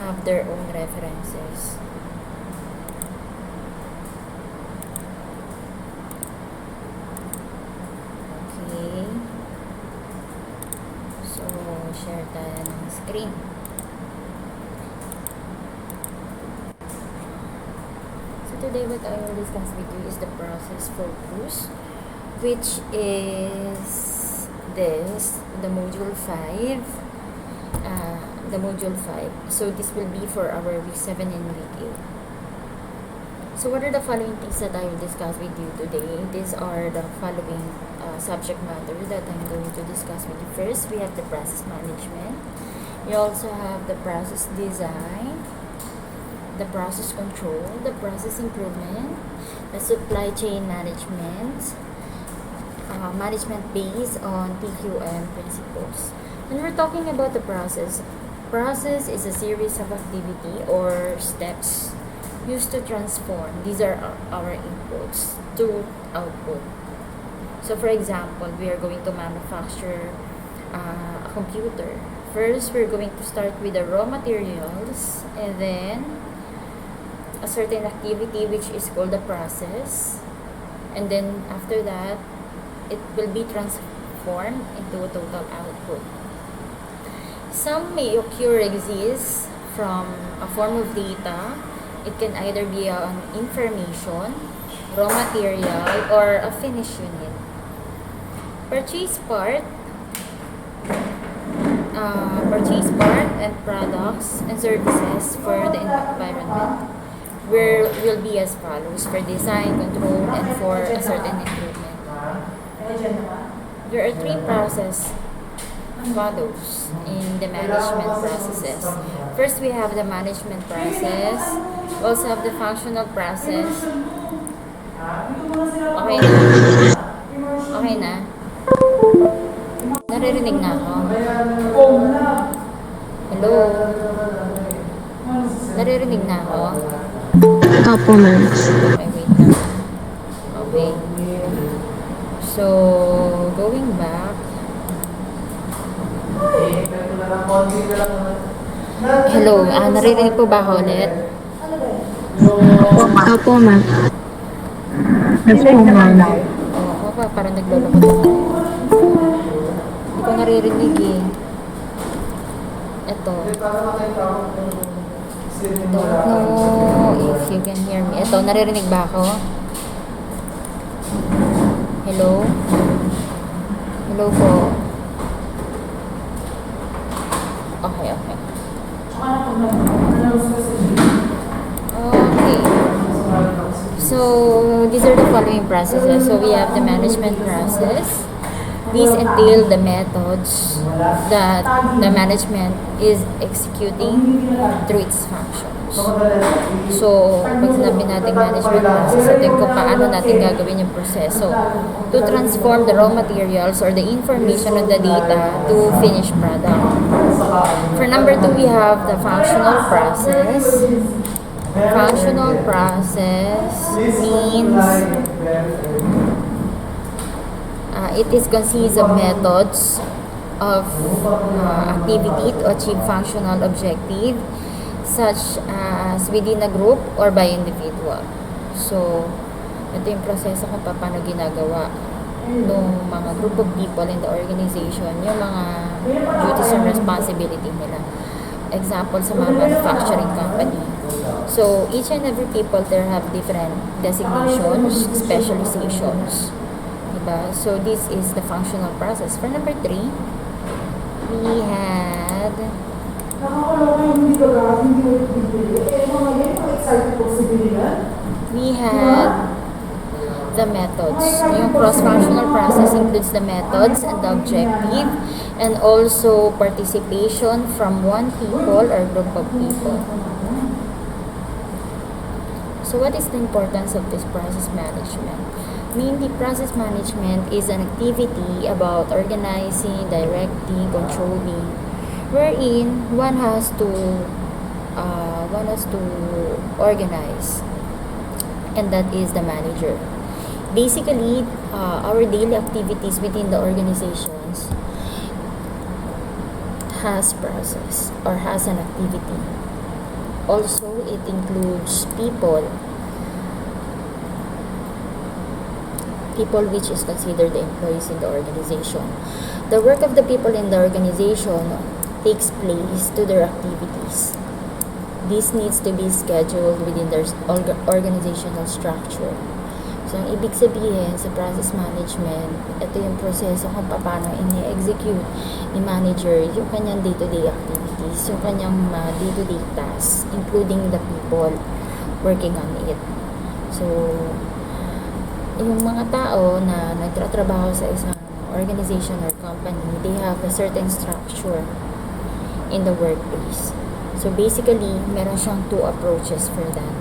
have their own references. Okay. So, share tayo ng screen. So, today what I will discuss with you is the process focus, which is the module 5. So this will be for our week 7 and week 8. So what are the following things that I will discuss with you today? These are the following subject matter that I'm going to discuss with you. First, we have the process management. We also have the process design, the process control, the process improvement, the supply chain management, management based on TQM principles. When we're talking about the process is a series of activity or steps used to transform. These are our inputs to output. So for example, we are going to manufacture a computer. First, we're going to start with the raw materials, and then a certain activity which is called the process, and then after that it will be transformed into a total output. Some may exist from a form of data. It can either be an information, raw material, or a finished unit. Purchase part and products and services for the environment will be as follows: for design, control, and for a certain improvement. There are 3 process follows in the management processes. First, we have the management process. We also have the functional process. Okay na? Okay na? Naririnig na ako? Hello? Naririnig na ako? Opo, ma'am. Okay, wait lang. Okay. So, going back. Hello, naririnig po ba ako ulit? Opo, ma'am. Yes po, ma'am. Oo, ako parang naglolokot ako. Hindi ko naririnig eh. Ito. Don't know if you can hear me. Ito, naririnig ba ako? Hello? Hello po. Okay. Okay. So, these are the following processes. So, we have the management process. These entail the methods that the management is executing through its functions. So, pag sinabi natin management process, ito kung paano natin gagawin yung proseso to transform the raw materials or the information of the data to finished product. For number 2, we have the functional process. Functional process means it is consists of methods of activity to achieve functional objective, such as within a group or by individual. So, ito yung proseso kung paano ginagawa ng mga group of people in the organization, yung mga duties and responsibility nila. Example sa mga manufacturing company. So, each and every people there have different designations, specializations. Diba? So, this is the functional process. For number 3, we had the methods. Yung cross-functional process includes the methods and the objective, and also participation from one people or group of people. So what is the importance of this process management? Mainly, process management is an activity about organizing, directing, controlling, wherein one has to organize, and that is the manager. Basically, our daily activities within the organizations has process or has an activity. also it includes people which is considered the employees in the organization. The work of the people in the organization takes place to their activities. This needs to be scheduled within their organizational structure. So, ang ibig sabihin sa process management, ito yung proseso kung paano ini-execute ni manager yung kanyang day-to-day activities, yung kanyang day-to-day tasks, including the people working on it. So, yung mga tao na nagtatrabaho sa isang organization or company, they have a certain structure in the workplace. So basically, meron siyang two approaches for that.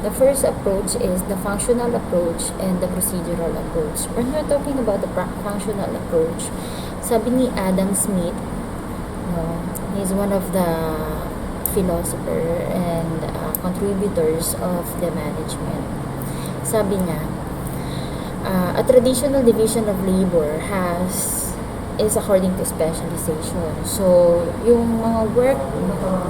The first approach is the functional approach and the procedural approach. When we're talking about the functional approach, sabi ni Adam Smith, he's one of the philosopher and contributors of the management. Sabi niya, a traditional division of labor is according to specialization. So, yung mga work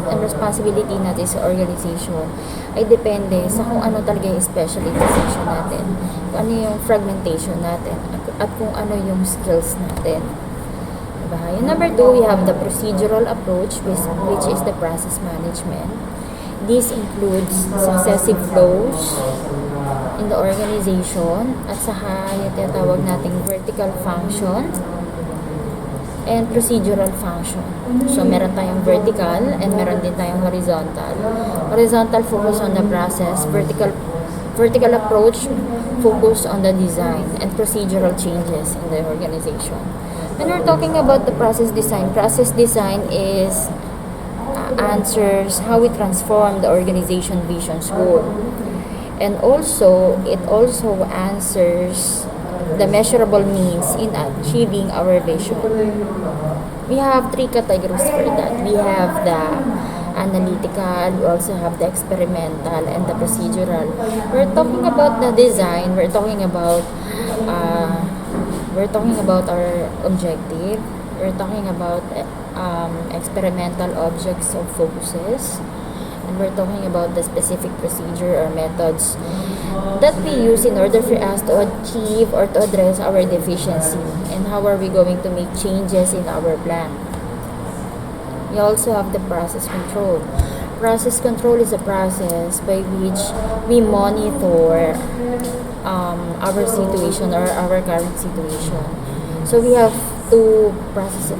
and responsibility natin sa organization ay depende sa kung ano talaga yung specialization natin, kung ano yung fragmentation natin, at kung ano yung skills natin. Diba? Yung number 2, we have the procedural approach, which is the process management. This includes successive flows in the organization at saka yung tinatawag nating vertical function and procedural function. So, meron tayong vertical and meron din tayong horizontal. Horizontal focus on the process, vertical approach focus on the design and procedural changes in the organization. When we're talking about the process design is answers how we transform the organization vision's goal. And also, it also answers the measurable means in achieving our vision. We have 3 categories for that. We have the analytical, we also have the experimental, and the procedural. We're talking about the design, we're talking about our objective, we're talking about experimental objects of focuses, and we're talking about the specific procedure or methods that we use in order for us to achieve or to address our deficiency, and how are we going to make changes in our plan. We also have the process control. Process control is a process by which we monitor our situation or our current situation. So we have 2 process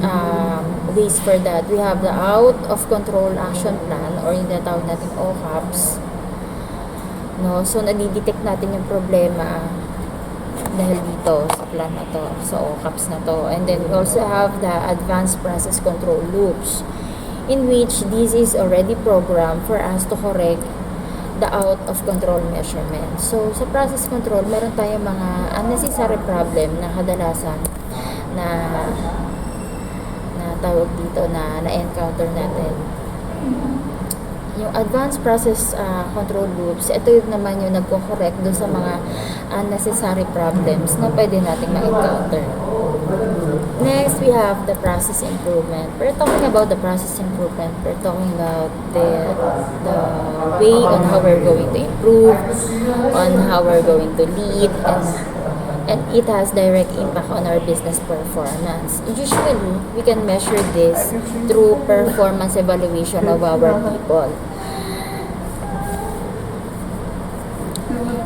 ways for that. We have the out of control action plan, or yung tinatawag natin OCAPs. No, so nadidetect natin yung problema dahil dito sa plan na to, sa OCAPs na to. And then we also have the advanced process control loops, in which this is already programmed for us to correct the out of control measurement. So sa process control, meron tayong mga unnecessary problem na kadalasan na tawag dito na encounter natin. Yung advanced process control loops, ito yung naman yung nagko-correct doon sa mga unnecessary problems na pwede nating ma-encounter. Next, we have the process improvement. We're talking about the process improvement. We're talking about the way on how we're going to improve, on how we're going to lead, and it has direct impact on our business performance. Usually, we can measure this through performance evaluation of our people.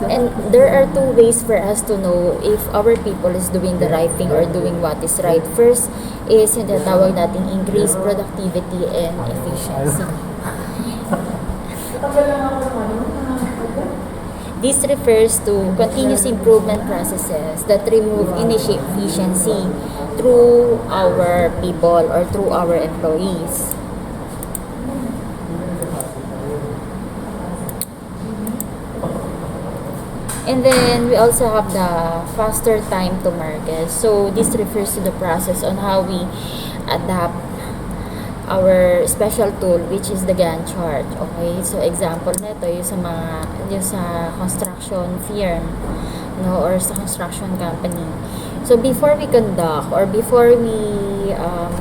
And there are 2 ways for us to know if our people is doing the right thing or doing what is right. First is yung tinatawag nating increased productivity and efficiency. This refers to continuous improvement processes that remove inefficiency through our people or through our employees. And then we also have the faster time to market. So this refers to the process on how we adapt our special tool, which is the Gantt chart. Okay, so example nito yung sa construction firm, no, or sa construction company. So before we conduct or before we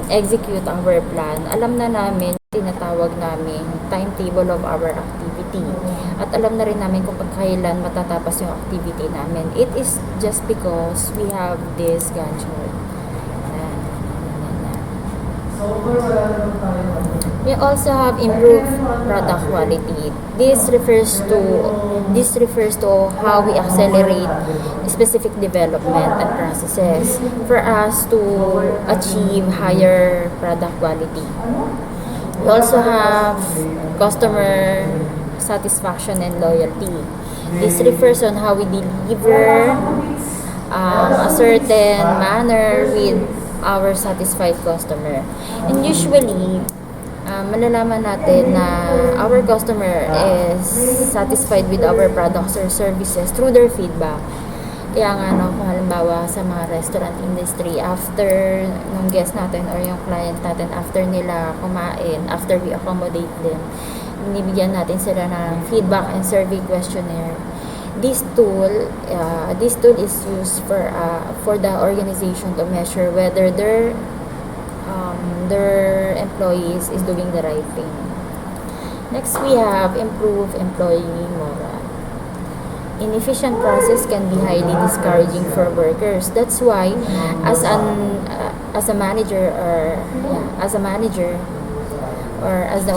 execute our plan, alam na namin tinatawag namin timetable of our activity. At alam na rin namin kung kailan matatapos yung activity namin. It is just because we have this Gantt chart. We also have improved product quality. This refers to how we accelerate specific development and processes for us to achieve higher product quality. We also have customer satisfaction and loyalty. This refers on how we deliver a certain manner with our satisfied customer. And usually, malalaman natin na our customer is satisfied with our products or services through their feedback. Kaya nga, kung halimbawa sa mga restaurant industry, after ng guest natin or yung client natin, after nila kumain, after we accommodate them, binibigyan natin sila ng feedback and survey questionnaire. This tool is used for the organization to measure whether their employees is doing the right thing. Next, we have improved employee morale. Inefficient process can be highly discouraging for workers. That's why, as a manager or as the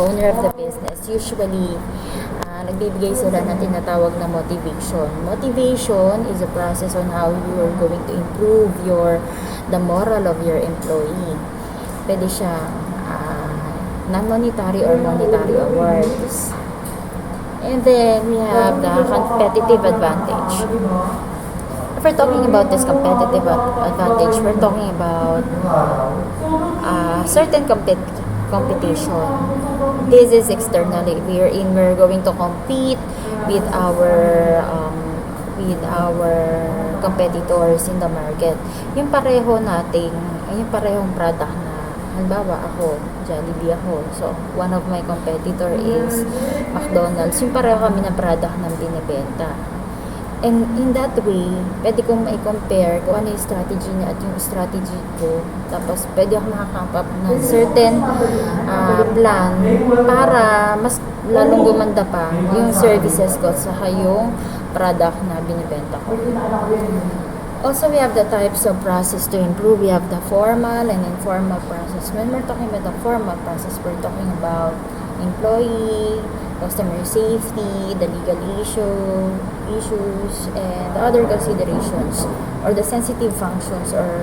owner of the business, usually nagbibigay sila ng tinatawag na motivation. Motivation is a process on how you are going to improve the morale of your employee. Pwede siya non-monetary or monetary awards. And then we have the competitive advantage. If we're talking about this competitive advantage, we're talking about certain competition. This is externally. We're going to compete with our competitors in the market. Yung parehong product na, halimbawa ako, Jollibee ako. So, one of my competitor is McDonald's. Yung pareho kami ng product ng binibenta. And in that way, pwede kong i-compare kung ano yung strategy niya at yung strategy ko. Tapos, pwede ako makakamp up ng certain plan para mas lalong gumanda pa yung services ko sa yung product na binibenta ko. Also, we have the types of process to improve. We have the formal and informal process. When we're talking about the formal process, we're talking about employee, customer safety, the legal issues, and other considerations, or the sensitive functions or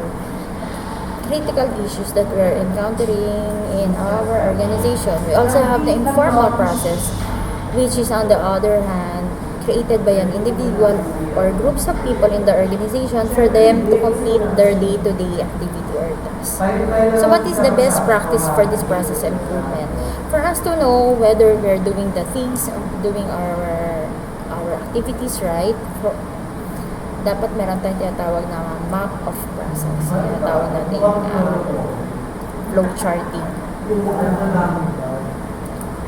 critical issues that we're encountering in our organization. We also have the informal process, which is on the other hand created by an individual or groups of people in the organization for them to complete their day-to-day activity or task. So what is the best practice for this process improvement? For us to know whether we're doing the things, doing our activities right, dapat meron tayong tinatawag na map of process. Tinatawag natin flow charting.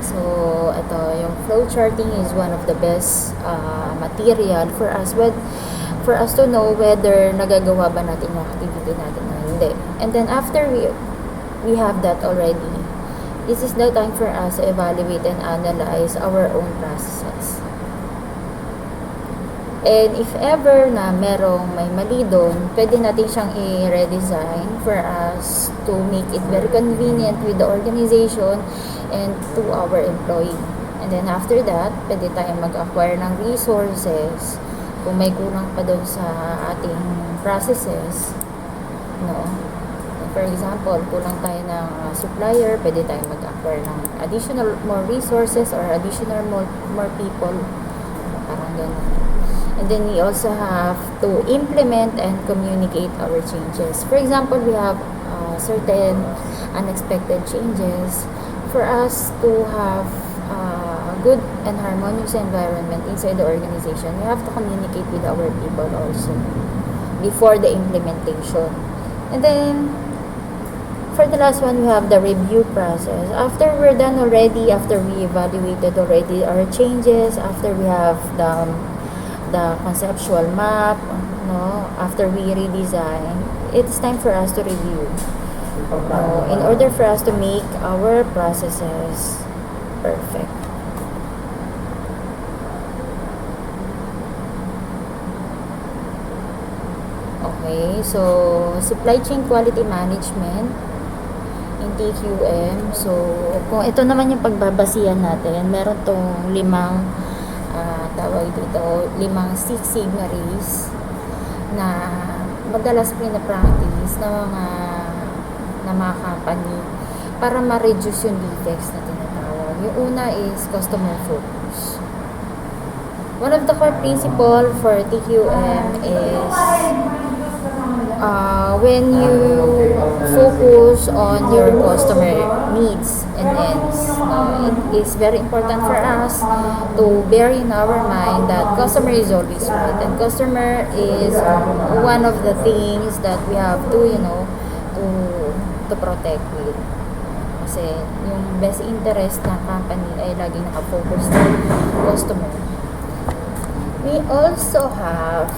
So, ito, yung flow charting is one of the best material for us to know whether nagagawa ba natin yung activity natin o hindi. And then after we have that already, this is the time for us to evaluate and analyze our own processes. And if ever na merong may mali doon, pwede natin siyang i-redesign for us to make it very convenient with the organization and to our employee. And then after that, pwede tayong mag-acquire ng resources kung may kulang pa doon sa ating processes. No? For example, kulang tayo ng supplier, pwede tayong mag-acquire ng additional more resources or additional more people. Parang ganun. And then we also have to implement and communicate our changes. For example, we have certain unexpected changes. For us to have a good and harmonious environment inside the organization, we have to communicate with our people also before the implementation. And then, for the last one, we have the review process. After we're done already, after we evaluated already our changes, after we have the conceptual map, no, after we redesign, it's time for us to review. in order for us to make our processes perfect. Okay, so supply chain quality management in TQM. So kung ito naman yung pagbabasihan natin, meron tong tawag dito, 5 Six Sigma rays na madalas pina-practice na mga company para ma-reduce yung defects na tinatawag. Yung una is customer focus. One of the core principle for TQM is when you focus on your customer needs and ends. It is very important for us to bear in our mind that customer is always right, and customer is one of the things that we have to, to protect with. Kasi yung best interest ng company ay laging nakafocus sa customer. We also have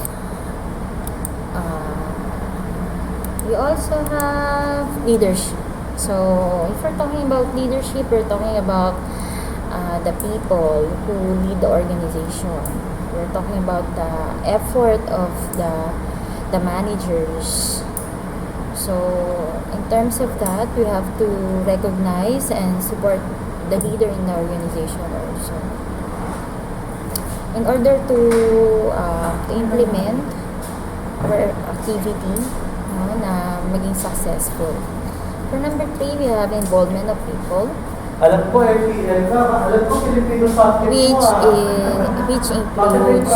leadership. So if we're talking about leadership, we're talking about the people who lead the organization. We're talking about the effort of the managers. So in terms of that, we have to recognize and support the leader in the organization also, in order to implement our activity na maging successful. For number 3, we have involvement of people, Alam ko, FPL ka. Alam ko, Filipino subject which includes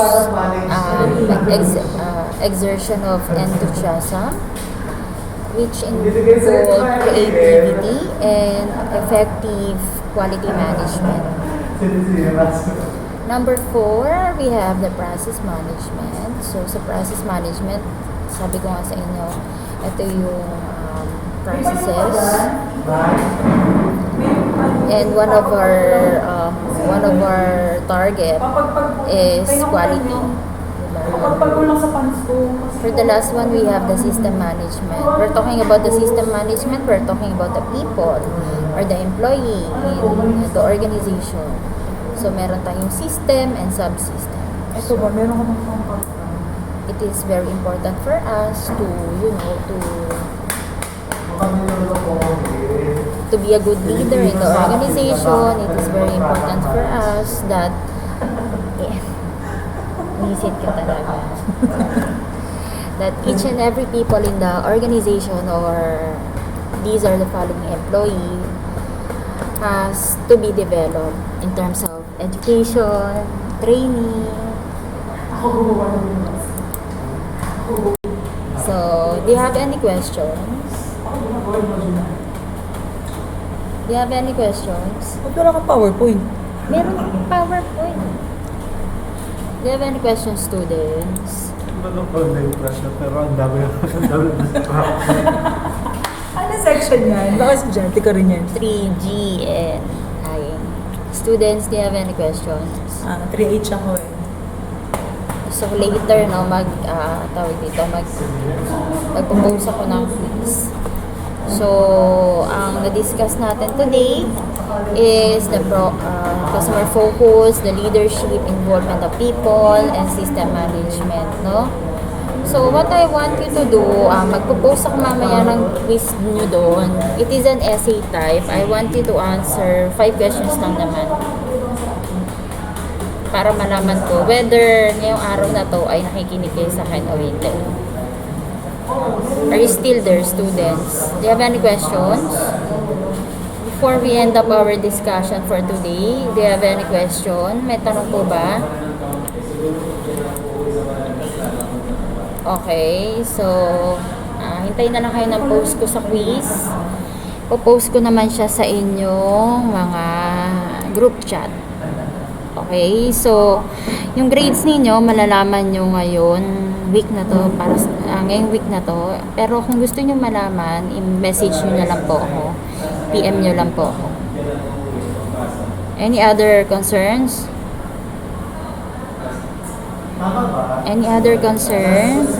exertion of enthusiasm, which involves creativity and effective quality management. Number 4, we have the process management. So sa process management, sabi ko nga sa inyo, ito yung processes, and one of our target is quality. For the last one, we have the system management. We're talking about the system management, we're talking about the people or the employee in the organization. So meron tayong system and subsystem. Ito ba, meron ka bang pangkat? It is very important for us to be a good leader in the organization. It is very important for us that visit ka talaga. That each and every people in the organization, or these are the following employee, has to be developed in terms of education, training. So, do you have any questions? Do you have any questions? Ba't wala ka PowerPoint? Meron akong PowerPoint. Do you have any questions, students? Ano pa yung question? Pero ang dami Ano section yan? Baka estudyante ka rin yan. 3G and I. Students, do you have any questions? 3H ako eh. So later, magpo-post ako ng quiz. So, ang na-discuss natin today is the customer focus, the leadership, involvement of people, and system management, no? So, what I want you to do, magpo-post ako mamaya ng quiz nyo doon. It is an essay type. I want you to answer 5 questions lang naman, para malaman ko whether ngayong araw na to ay nakikinig kayo sa akin o hindi. Are you still there, students? Do you have any questions? Before we end up our discussion for today, do you have any question? May tanong po ba? Okay, so hintayin na lang kayo ng post ko sa quiz. Po-post ko naman siya sa inyong mga group chat. Okay, so yung grades ninyo malalaman nyo ngayon week na to, para ngayong week na to. Pero kung gusto nyo malaman, i-message nyo na lang po ako, PM nyo lang po ako. Any other concerns? Any other concerns?